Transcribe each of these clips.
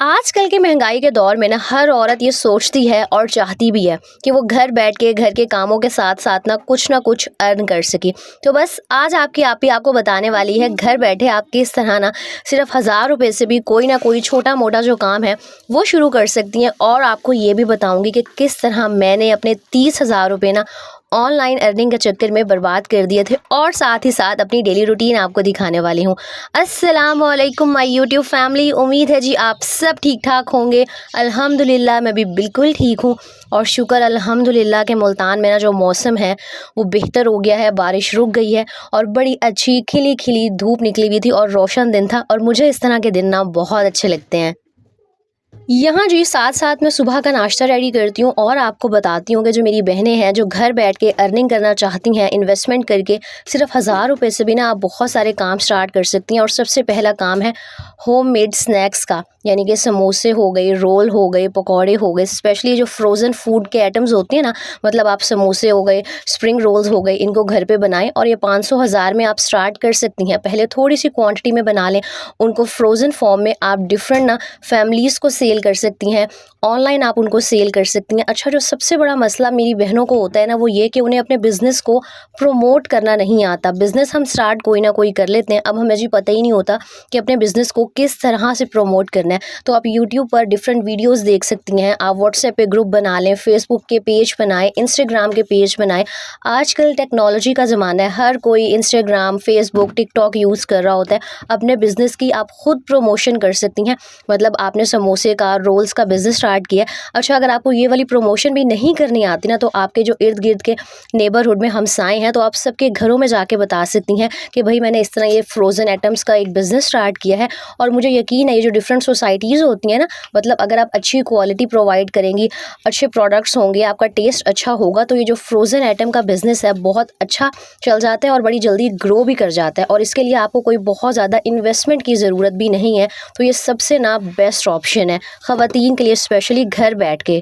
आजकल की महंगाई के दौर में ना हर औरत ये सोचती है और चाहती भी है कि वो घर बैठ के घर के कामों के साथ साथ ना कुछ अर्न कर सके। तो बस आज आपकी आप ही आपको बताने वाली है घर बैठे आप किस तरह ना सिर्फ 1000 रुपये से भी कोई ना कोई छोटा मोटा जो काम है वो शुरू कर सकती हैं। और आपको ये भी बताऊंगी कि किस तरह मैंने अपने 30,000 रुपये ना ऑनलाइन अर्निंग के चक्कर में बर्बाद कर दिए थे और साथ ही साथ अपनी डेली रूटीन आपको दिखाने वाली हूँ। अस्सलाम वालेकुम माय यूट्यूब फैमिली, उम्मीद है जी आप सब ठीक ठाक होंगे। अल्हम्दुलिल्लाह मैं भी बिल्कुल ठीक हूँ और शुक्र अल्हम्दुलिल्लाह के मुल्तान में ना जो मौसम है वो बेहतर हो गया है, बारिश रुक गई है और बड़ी अच्छी खिली खिली धूप निकली हुई थी और रोशन दिन था और मुझे इस तरह के दिन ना बहुत अच्छे लगते हैं। यहाँ जी साथ साथ मैं सुबह का नाश्ता रेडी करती हूँ और आपको बताती हूँ कि जो मेरी बहनें हैं जो घर बैठ के अर्निंग करना चाहती हैं इन्वेस्टमेंट करके सिर्फ 1000 रुपये से भी ना आप बहुत सारे काम स्टार्ट कर सकती हैं। और सबसे पहला काम है होममेड स्नैक्स का, यानी कि समोसे हो गए, रोल हो गए, पकौड़े हो गए, स्पेशली जो फ्रोज़न फूड के आइटम्स होते हैं ना, मतलब आप समोसे हो गए, स्प्रिंग रोल्स हो गए, इनको घर पे बनाएं और ये 500 1000 में आप स्टार्ट कर सकती हैं। पहले थोड़ी सी क्वांटिटी में बना लें, उनको फ्रोज़न फॉर्म में आप डिफरेंट ना फैमिलीज़ को सेल कर सकती हैं, ऑनलाइन आप उनको सेल कर सकती हैं। अच्छा, जो सबसे बड़ा मसला मेरी बहनों को होता है ना वो ये कि उन्हें अपने बिज़नेस को प्रमोट करना नहीं आता। बिज़नेस हम स्टार्ट कोई ना कोई कर लेते हैं, अब हमें जी पता ही नहीं होता कि अपने बिज़नेस को किस तरह से प्रमोट करना है। तो आप यूट्यूब पर डिफरेंट वीडियोस देख सकती हैं, आप व्हाट्सएप पे ग्रुप बना लें, फेसबुक के पेज बनाएं, इंस्टाग्राम के पेज बनाएं। आजकल टेक्नोलॉजी का ज़माना है, हर कोई इंस्टाग्राम, फेसबुक, टिकटॉक यूज़ कर रहा होता है। अपने बिज़नेस की आप खुद प्रमोशन कर सकती हैं। मतलब आपने समोसे का, रोल्स का बिज़नेस स्टार्ट किया। अच्छा, अगर आपको ये वाली प्रमोशन भी नहीं करनी आती ना, तो आपके जो इर्द गिर्द के नेबरहुड में हमसाए हैं, तो आप सबके घरों में जाके बता सकती हैं कि भाई मैंने इस तरह ये फ्रोज़न आइटम्स का एक बिज़नेस स्टार्ट किया है। और मुझे यकीन है ये जो डिफरेंट सोसाइटीज़ होती हैं ना, मतलब अगर आप अच्छी क्वालिटी प्रोवाइड करेंगी, अच्छे प्रोडक्ट्स होंगे, आपका टेस्ट अच्छा होगा, तो ये जो फ्रोज़न आइटम का बिज़नेस है बहुत अच्छा चल जाता है और बड़ी जल्दी ग्रो भी कर जाता है। और इसके लिए आपको कोई बहुत ज़्यादा इन्वेस्टमेंट की ज़रूरत भी नहीं है। तो ये सबसे ना बेस्ट ऑप्शन है ख़वातीन के लिए, स्पेशली घर बैठ के।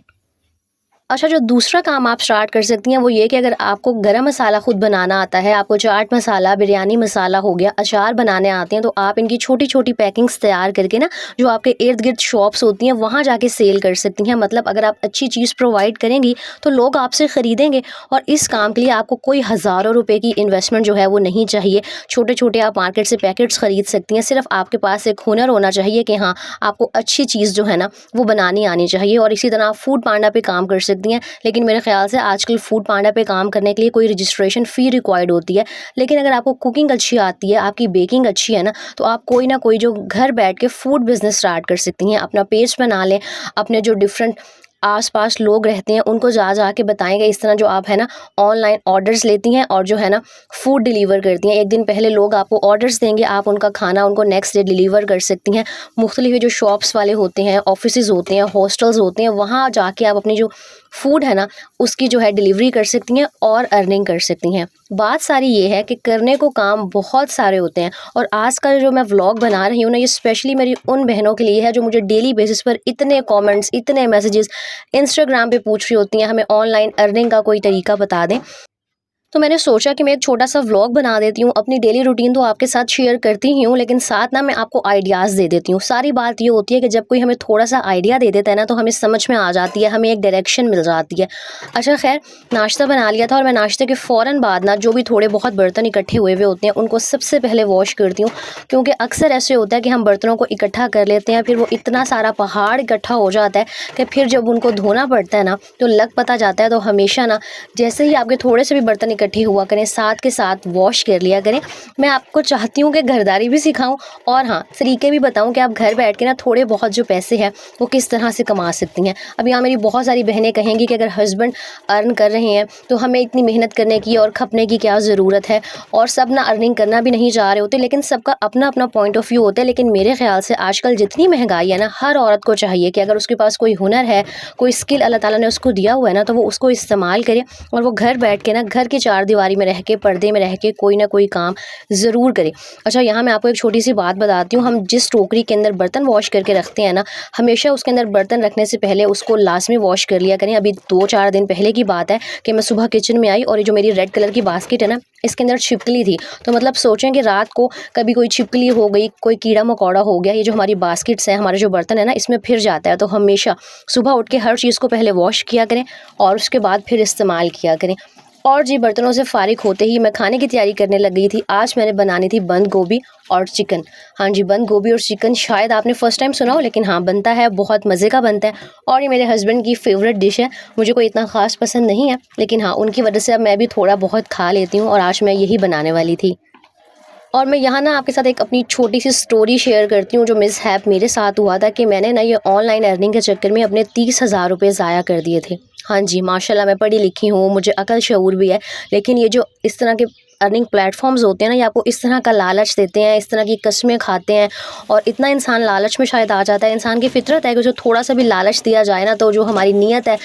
अच्छा, जो दूसरा काम आप स्टार्ट कर सकती हैं वो ये कि अगर आपको गरम मसाला खुद बनाना आता है, आपको चाट मसाला, बिरयानी मसाला हो गया, अचार बनाने आते हैं, तो आप इनकी छोटी छोटी पैकिंग्स तैयार करके ना जो आपके इर्द गिर्द शॉप्स होती हैं वहाँ जाके सेल कर सकती हैं। मतलब अगर आप अच्छी चीज़ प्रोवाइड करेंगी तो लोग आपसे ख़रीदेंगे। और इस काम के लिए आपको कोई हज़ारों रुपये की इन्वेस्टमेंट जो है वो नहीं चाहिए। छोटे छोटे आप मार्केट से पैकेट्स ख़रीद सकती हैं। सिर्फ आपके पास एक हुनर होना चाहिए कि हाँ, आपको अच्छी चीज़ जो है ना वो बनानी आनी चाहिए। और इसी तरह आप फूड पांडा पे काम कर सकती हैं। लेकिन मेरे ख्याल से आजकल फूड पांडा पे काम करने के लिए कोई रजिस्ट्रेशन फ़ी रिक्वायर्ड होती है। लेकिन अगर आपको कुकिंग अच्छी आती है, आपकी बेकिंग अच्छी है ना, तो आप कोई ना कोई जो घर बैठ के फूड बिज़नेस स्टार्ट कर सकती हैं। अपना पेज बना लें, अपने जो डिफरेंट आस-पास लोग रहते हैं उनको जा के बताएँगे। इस तरह जो आप है ना ऑनलाइन ऑर्डर्स लेती हैं और जो है ना फूड डिलीवर करती हैं। एक दिन पहले लोग आपको ऑर्डर्स देंगे, आप उनका खाना उनको नेक्स्ट डे डिलीवर कर सकती हैं। मुख्तलिफ जो शॉप्स वाले होते हैं, ऑफिसेज़ होते हैं, हॉस्टल्स होते हैं, वहाँ जाके आप अपनी जो फूड है ना उसकी जो है डिलीवरी कर सकती हैं और अर्निंग कर सकती हैं। बात सारी ये है कि करने को काम बहुत सारे होते हैं। और आज का जो मैं व्लॉग बना रही हूँ ना, ये स्पेशली मेरी उन बहनों के लिए है जो मुझे डेली बेसिस पर इतने कमेंट्स, इतने मैसेजेस इंस्टाग्राम पे पूछ रही होती हैं हमें ऑनलाइन अर्निंग का कोई तरीका बता दें। तो मैंने सोचा कि मैं एक छोटा सा व्लॉग बना देती हूँ। अपनी डेली रूटीन तो आपके साथ शेयर करती ही हूँ, लेकिन साथ ना मैं आपको आइडियाज़ दे देती हूँ। सारी बात ये होती है कि जब कोई हमें थोड़ा सा आइडिया दे देता है ना, तो हमें समझ में आ जाती है, हमें एक डायरेक्शन मिल जाती है। अच्छा खैर, नाश्ता बना लिया था और मैं नाश्ते के फ़ौरन बाद ना जो भी थोड़े बहुत बर्तन इकट्ठे हुए होते हैं उनको सबसे पहले वॉश करती हूँ। क्योंकि अक्सर ऐसे होता है कि हम बर्तनों को इकट्ठा कर लेते हैं, फिर वो इतना सारा पहाड़ इकट्ठा हो जाता है कि फिर जब उनको धोना पड़ता है ना तो लग पता जाता है। तो हमेशा ना जैसे ही आपके थोड़े से भी बर्तन इकट्ठे हुआ करें, साथ के साथ वॉश कर लिया करें। मैं आपको चाहती हूँ कि घरदारी भी सिखाऊं और हाँ, तरीके भी बताऊं कि आप घर बैठ के ना थोड़े बहुत जो पैसे हैं वो किस तरह से कमा सकती हैं। अब यहाँ मेरी बहुत सारी बहनें कहेंगी कि अगर हस्बैंड अर्न कर रहे हैं तो हमें इतनी मेहनत करने की और खपने की क्या ज़रूरत है। और सब ना अर्निंग करना भी नहीं चाह रहे होते, लेकिन सबका अपना अपना पॉइंट ऑफ व्यू होता है। लेकिन मेरे ख्याल से आजकल जितनी महंगाई है ना, हर औरत को चाहिए कि अगर उसके पास कोई हुनर है, कोई स्किल अल्लाह ताला ने उसको दिया हुआ है ना, तो वो उसको इस्तेमाल करे और वो घर बैठ के ना घर के चार दीवारी में रह के, पर्दे में रह के कोई ना कोई काम ज़रूर करें। अच्छा, यहाँ मैं आपको एक छोटी सी बात बताती हूँ। हम जिस टोकरी के अंदर बर्तन वॉश करके रखते हैं ना, हमेशा उसके अंदर बर्तन रखने से पहले उसको लाजमी वॉश कर लिया करें। अभी 2-4 दिन पहले की बात है कि मैं सुबह किचन में आई और ये जो मेरी रेड कलर की बास्केट है ना, इसके अंदर छिपकली थी। तो मतलब सोचें कि रात को कभी कोई छिपकली हो गई, कोई कीड़ा मकोड़ा हो गया, ये जो हमारी बास्केट्स हैं, हमारे जो बर्तन है ना, इसमें फिर जाता है। तो हमेशा सुबह उठ के हर चीज़ को पहले वॉश किया करें और उसके बाद फिर इस्तेमाल किया करें। और जी, बर्तनों से फ़ारिग होते ही मैं खाने की तैयारी करने लग गई थी। आज मैंने बनानी थी बंद गोभी और चिकन। हाँ जी, बंद गोभी और चिकन शायद आपने फ़र्स्ट टाइम सुना हो, लेकिन हाँ, बनता है, बहुत मज़े का बनता है और ये मेरे हस्बैंड की फ़ेवरेट डिश है। मुझे कोई इतना ख़ास पसंद नहीं है, लेकिन हाँ, उनकी वजह से अब मैं भी थोड़ा बहुत खा लेती हूँ और आज मैं यही बनाने वाली थी। और मैं यहाँ ना आपके साथ एक अपनी छोटी सी स्टोरी शेयर करती हूँ, जो मिसहैप मेरे साथ हुआ था कि मैंने ना ये ऑनलाइन अर्निंग के चक्कर में अपने 30,000 रुपये ज़ाया कर दिए थे। हाँ जी, माशाल्लाह मैं पढ़ी लिखी हूँ, मुझे अकल शऊर भी है, लेकिन ये जो इस तरह के अर्निंग प्लेटफॉर्म्स होते हैं ना, ये आपको इस तरह का लालच देते हैं, इस तरह की कस्में खाते हैं और इतना इंसान लालच में शायद आ जाता है। इंसान की फितरत है कि उसे थोड़ा सा भी लालच दिया जाए ना, तो जो हमारी नीयत है,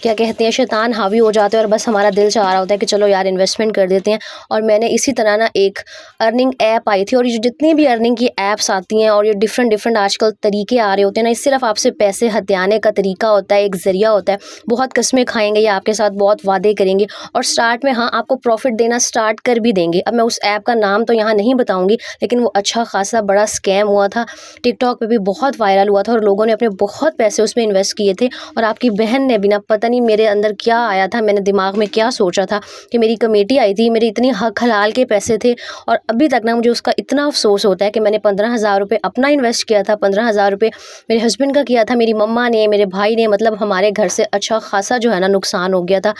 क्या कहते हैं, शैतान हावी हो जाते हैं और बस हमारा दिल चाह रहा होता है कि चलो यार इन्वेस्टमेंट कर देते हैं। और मैंने इसी तरह ना एक अर्निंग ऐप आई थी और ये जितनी भी अर्निंग की ऐप्स आती हैं और ये डिफरेंट आजकल तरीके आ रहे होते हैं ना, ये सिर्फ आपसे पैसे हथियाने का तरीका होता है, एक ज़रिया होता है। बहुत कस्में खाएंगे ये आपके साथ, बहुत वादे करेंगे और स्टार्ट में हाँ, आपको प्रॉफिट देना स्टार्ट कर भी देंगे। अब मैं उस ऐप का नाम तो यहाँ नहीं बताऊँगी, लेकिन वो अच्छा खासा बड़ा स्कैम हुआ था। टिकटॉक पे भी बहुत वायरल हुआ था और लोगों ने अपने बहुत पैसे उसमें इन्वेस्ट किए थे। और आपकी बहन ने भी ना, पता नहीं मेरे अंदर क्या आया था, मैंने दिमाग में क्या सोचा था कि मेरी कमेटी आई थी, मेरे इतनी हक हलाल के पैसे थे और अभी तक ना मुझे उसका इतना अफसोस होता है कि मैंने 15,000 रुपये अपना इन्वेस्ट किया था, 15,000 रुपये मेरे हस्बैंड का किया था, मेरी मम्मा ने, मेरे भाई ने, मतलब हमारे घर से अच्छा खासा जो है ना नुकसान हो गया था।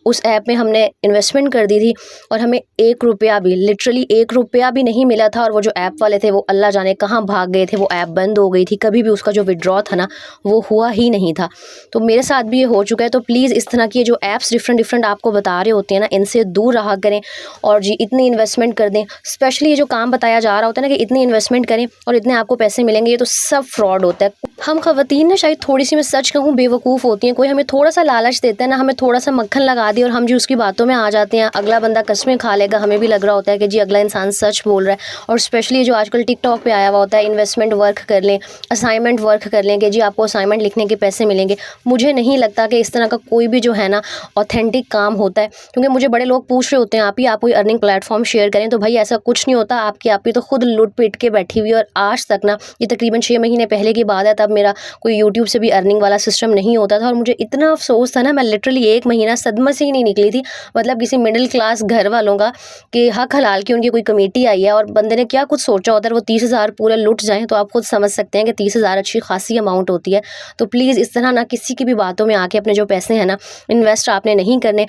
उस ऐप में हमने इन्वेस्टमेंट कर दी थी और हमें 1 रुपया भी, लिटरली 1 रुपया भी नहीं मिला था। और वो जो ऐप वाले थे वो अल्लाह जाने कहाँ भाग गए थे, वो ऐप बंद हो गई थी, कभी भी उसका जो विड्रॉ था ना वो हुआ ही नहीं था। तो मेरे साथ भी ये हो चुका है। तो प्लीज़ इस तरह की जो ऐप्स डिफरेंट आपको बता रहे होते हैं ना, इनसे दूर रहा करें और जी इतनी इन्वेस्टमेंट कर दें। स्पेशली ये जो काम बताया जा रहा होता है ना कि इतनी इन्वेस्टमेंट करें और इतने आपको पैसे मिलेंगे, ये तो सब फ्रॉड होता है। हम ख़वातीन ना शायद थोड़ी सी, मैं सच कहूँ, बेवकूफ़ होती हैं। कोई हमें थोड़ा सा लालच देता है ना, हमें थोड़ा सा मक्खन लगा दिया और हम जी उसकी बातों में आ जाते हैं। अगला बंदा कस्में खा लेगा, हमें भी लग रहा होता है कि जी अगला इंसान सच बोल रहा है। और स्पेशली जो आजकल टिकटॉक पे आया हुआ होता है, इन्वेस्टमेंट वर्क कर लें, असाइनमेंट वर्क कर लें कि जी आपको असाइनमेंट लिखने के पैसे मिलेंगे। मुझे नहीं लगता कि इस तरह का कोई भी जो है ना ऑथेंटिक काम होता है, क्योंकि मुझे बड़े लोग पूछ रहे होते हैं आप कोई अर्निंग प्लेटफॉर्म शेयर करें। तो भाई ऐसा कुछ नहीं होता, आपकी आप ही तो खुद लुट पिट के बैठी हुई। और आज तक ना, ये तकरीबन 6 महीने पहले की बात है, तब मेरा कोई यूट्यूब से भी अर्निंग वाला सिस्टम नहीं होता था और मुझे इतना अफसोस था ना, मैं लिटरली 1 महीना सदमे से ही नहीं निकली थी। मतलब किसी मिडिल क्लास घर वालों का कि हक हलाल की उनकी कोई कमेटी आई है और बंदे ने क्या कुछ सोचा होता है, वो 30,000 पूरे लुट जाएँ, तो आप खुद समझ सकते हैं कि 30,000 अच्छी खासी अमाउंट होती है। तो प्लीज़ इस तरह ना किसी की भी बातों में आके अपने जो पैसे हैं ना, इन्वेस्ट आपने नहीं करने।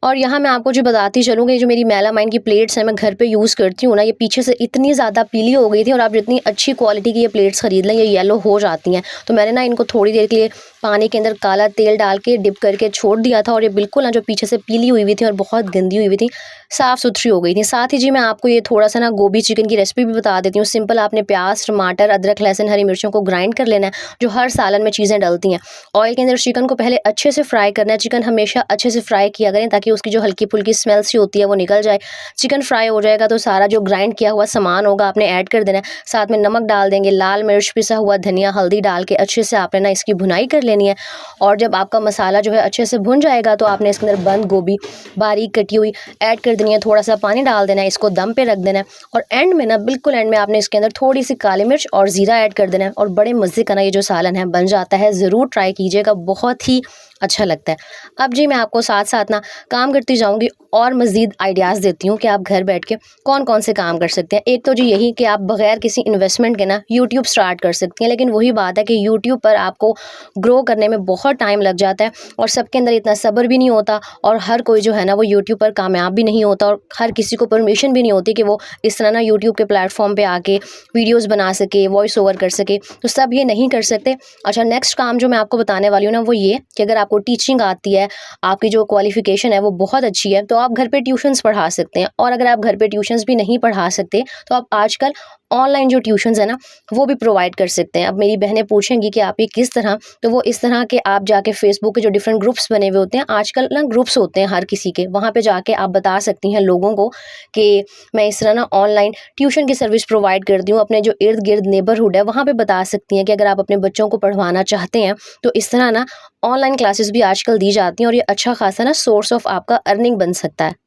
और यहाँ मैं आपको जो बताती चलूँ कि जो मेरी मेलामाइन की प्लेट्स हैं, मैं घर पे यूज़ करती हूँ ना, ये पीछे से इतनी ज़्यादा पीली हो गई थी और आप जितनी अच्छी क्वालिटी की ये प्लेट्स ख़रीद लें, ये येलो हो जाती हैं। तो मैंने ना इनको थोड़ी देर के लिए पानी के अंदर काला तेल डाल के डिप करके छोड़ दिया था और ये बिल्कुल ना, जो पीछे से पीली हुई हुई थी और बहुत गंदी हुई हुई थी, साफ़ सुथरी हो गई थी। साथ ही जी मैं आपको ये थोड़ा सा ना गोभी चिकन की रेसिपी भी बता देती हूँ। सिंपल, आपने प्याज, टमाटर, अदरक, लहसुन, हरी मिर्चों को ग्राइंड कर लेना है, जो हर सालन में चीज़ें डलती हैं। ऑयल के अंदर चिकन को पहले अच्छे से फ्राई करना है। चिकन हमेशा अच्छे से फ्राई किया करें ताकि उसकी जो हल्की फुल्की स्मेल सी होती है वो निकल जाए। चिकन फ्राई हो जाएगा तो सारा जो ग्राइंड किया हुआ सामान होगा आपने ऐड कर देना है। साथ में नमक डाल देंगे, लाल मिर्च, पिसा हुआ धनिया, हल्दी डाल के अच्छे से आपने ना इसकी भुनाई कर लेनी है। और जब आपका मसाला जो है अच्छे से भुन जाएगा तो आपने इसके अंदर बंद गोभी बारीक कटी हुई ऐड कर देनी है, थोड़ा सा पानी डाल देना है, इसको दम पे रख देना है। और एंड में ना, बिल्कुल एंड में, आपने इसके अंदर थोड़ी सी काली मिर्च और ज़ीरा ऐड कर देना है और बड़े मज़े का ना ये जो सालन है बन जाता है। ज़रूर ट्राई कीजिएगा, बहुत ही अच्छा लगता है। अब जी मैं आपको साथ साथ ना काम करती जाऊंगी और मज़ीद आइडियाज़ देती हूँ कि आप घर बैठ के कौन कौन से काम कर सकते हैं। एक तो जी यही कि आप बग़ैर किसी इन्वेस्टमेंट के ना यूट्यूब स्टार्ट कर सकती हैं, लेकिन वही बात है कि यूट्यूब पर आपको ग्रो करने में बहुत टाइम लग जाता है और सबके अंदर इतना सब्र भी नहीं होता और हर कोई जो है ना वो यूट्यूब पर कामयाब भी नहीं होता और हर किसी को परमिशन भी नहीं होती कि वो इस तरह ना यूट्यूब के प्लेटफॉर्म पर आके वीडियोज़ बना सके, वॉइस ओवर कर सके। तो सब ये नहीं कर सकते। अच्छा, नेक्स्ट काम जो मैं आपको बताने वाली हूँ ना वो ये कि अगर आपको आपको टीचिंग आती है, आपकी जो क्वालिफ़िकेशन है वो बहुत अच्छी है, तो आप घर पे ट्यूशन्स पढ़ा सकते हैं। और अगर आप घर पे ट्यूशन्स भी नहीं पढ़ा सकते, तो आप आजकल ऑनलाइन जो ट्यूशन्स है ना, वो भी प्रोवाइड कर सकते हैं। अब मेरी बहनें पूछेंगी कि आप ये किस तरह, तो वो इस तरह के आप जाके फ़ेसबुक के जो डिफरेंट ग्रुप्स बने हुए होते हैं, आजकल ना ग्रुप्स होते हैं हर किसी के, वहाँ पे जाके आप बता सकती हैं लोगों को कि मैं इस तरह ना ऑनलाइन ट्यूशन की सर्विस प्रोवाइड करती हूँ। अपने जो इर्द-गिर्द नेबरहुड है, वहाँ पे बता सकती हैं कि अगर आप अपने बच्चों को पढ़वाना चाहते हैं, तो इस तरह ना ऑनलाइन क्लासेस भी आजकल दी जाती हैं और ये अच्छा खासा ना सोर्स ऑफ आपका अर्निंग बन सकता है।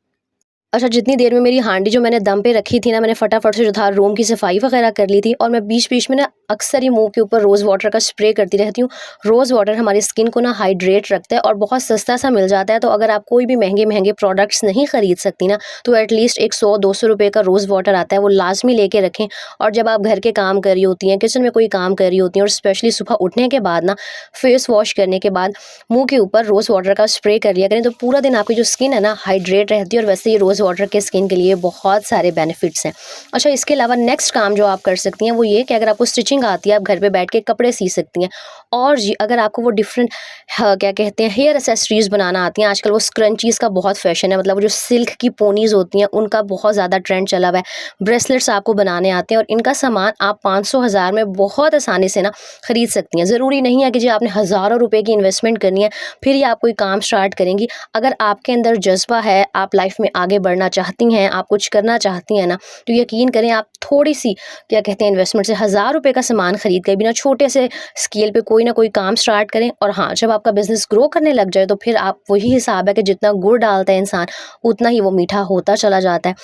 अच्छा, जितनी देर में मेरी हांडी जो मैंने दम पे रखी थी ना, मैंने फटाफट से जो था रूम की सफाई वगैरह कर ली थी और मैं बीच-बीच में ना अक्सर ही मुँह के ऊपर रोज़ वाटर का स्प्रे करती रहती हूँ। रोज़ वाटर हमारी स्किन को ना हाइड्रेट रखता है और बहुत सस्ता सा मिल जाता है, तो अगर आप कोई भी महँगे-महँगे प्रोडक्ट्स नहीं खरीद सकती ना, तो एटलीस्ट एक 100-200 रुपए का रोज़ वाटर आता है, वो लाज़मी लेके रखें। और जब आप घर के काम कर रही होती हैं, किचन में कोई काम कर रही होती हैं और स्पेशली सुबह उठने के बाद ना, फेस वॉश करने के बाद मुँह के ऊपर रोज़ वाटर का स्प्रे कर लिया करें, तो पूरा दिन आपकी जो स्किन है ना हाइड्रेट रहती है और वैसे ये रोज़ वाटर के स्किन के लिए बहुत सारे बेनिफिट्स हैं। अच्छा, इसके अलावा नेक्स्ट काम जो आप कर सकती हैं वो ये कि अगर आपको स्टिचिंग आती है, आप घर पे बैठ के कपड़े सी सकती हैं। और जी अगर आपको वो डिफरेंट क्या कहते हैं हेयर एक्सेसरीज़ बनाना आती हैं, आजकल वो स्क्रंचीज़ का बहुत फैशन है, मतलब वो जो सिल्क की पोनीज़ होती हैं उनका बहुत ज़्यादा ट्रेंड चला हुआ है। ब्रेसलेट्स आपको बनाने आते हैं और इनका सामान आप 500,000 में बहुत आसानी से ना खरीद सकती हैं। ज़रूरी नहीं है कि जी आपने हज़ारों रुपए की इन्वेस्टमेंट करनी है फिर ही आप कोई काम स्टार्ट करेंगी। अगर आपके अंदर जज़्बा है, आप लाइफ में आगे बढ़ना चाहती हैं, आप कुछ करना चाहती हैं ना, तो यकीन करें आप थोड़ी-सी क्या कहते हैं इन्वेस्टमेंट से 1000 रुपए का सामान खरीद के बिना छोटे से स्केल पे कोई ना कोई काम स्टार्ट करें। और हाँ, जब आपका बिज़नेस ग्रो करने लग जाए तो फिर आप वही हिसाब है कि जितना गुड़ डालता है इंसान, उतना ही वो मीठा होता चला जाता है।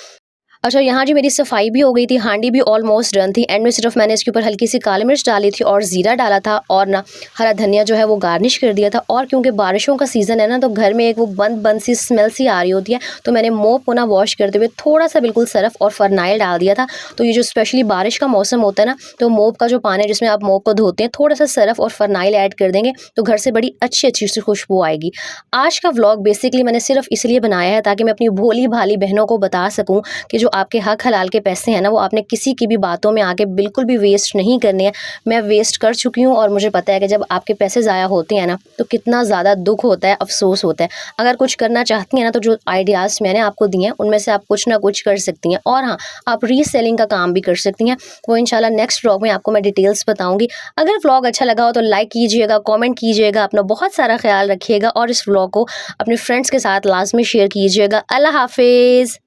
अच्छा, यहाँ जी मेरी सफाई भी हो गई थी, हांडी भी ऑलमोस्ट डन थी। एंड में सिर्फ मैंने इसके ऊपर हल्की सी काली मिर्च डाली थी और ज़ीरा डाला था और ना हरा धनिया जो है वो गार्निश कर दिया था। और क्योंकि बारिशों का सीज़न है ना, तो घर में एक वो बंद सी स्मेल सी आ रही होती है, तो मैंने मोप को ना वॉश करते हुए थोड़ा सा बिल्कुल सरफ और फरनाइल डाल दिया था। तो ये जो स्पेशली बारिश का मौसम होता है ना, तो मोप का जो पानी है जिसमें आप मोप को धोते हैं, थोड़ा सा सरफ और फरनाइल ऐड कर देंगे तो घर से बड़ी अच्छी सी खुशबू आएगी। आज का व्लॉग बेसिकली मैंने सिर्फ इसलिए बनाया है ताकि मैं अपनी भोली भाली बहनों को बता सकूँ कि जो आपके हक हलाल के पैसे हैं ना, वो आपने किसी की भी बातों में आके बिल्कुल भी वेस्ट नहीं करने हैं। मैं वेस्ट कर चुकी हूँ और मुझे पता है कि जब आपके पैसे ज़ाया होते हैं ना, तो कितना ज़्यादा दुख होता है, अफसोस होता है। अगर कुछ करना चाहती हैं ना, तो जो आइडियाज़ मैंने आपको दिए हैं उनमें से आप कुछ ना कुछ कर सकती हैं। और हाँ, आप रीसेलिंग का काम भी कर सकती हैं, वो इंशाल्लाह नेक्स्ट व्लॉग में आपको मैं डिटेल्स बताऊँगी। अगर व्लॉग अच्छा लगा हो तो लाइक कीजिएगा, कॉमेंट कीजिएगा, अपना बहुत सारा ख्याल रखिएगा और इस व्लॉग को अपने फ्रेंड्स के साथ लाज़मी शेयर कीजिएगा। अल्लाह हाफ़िज़।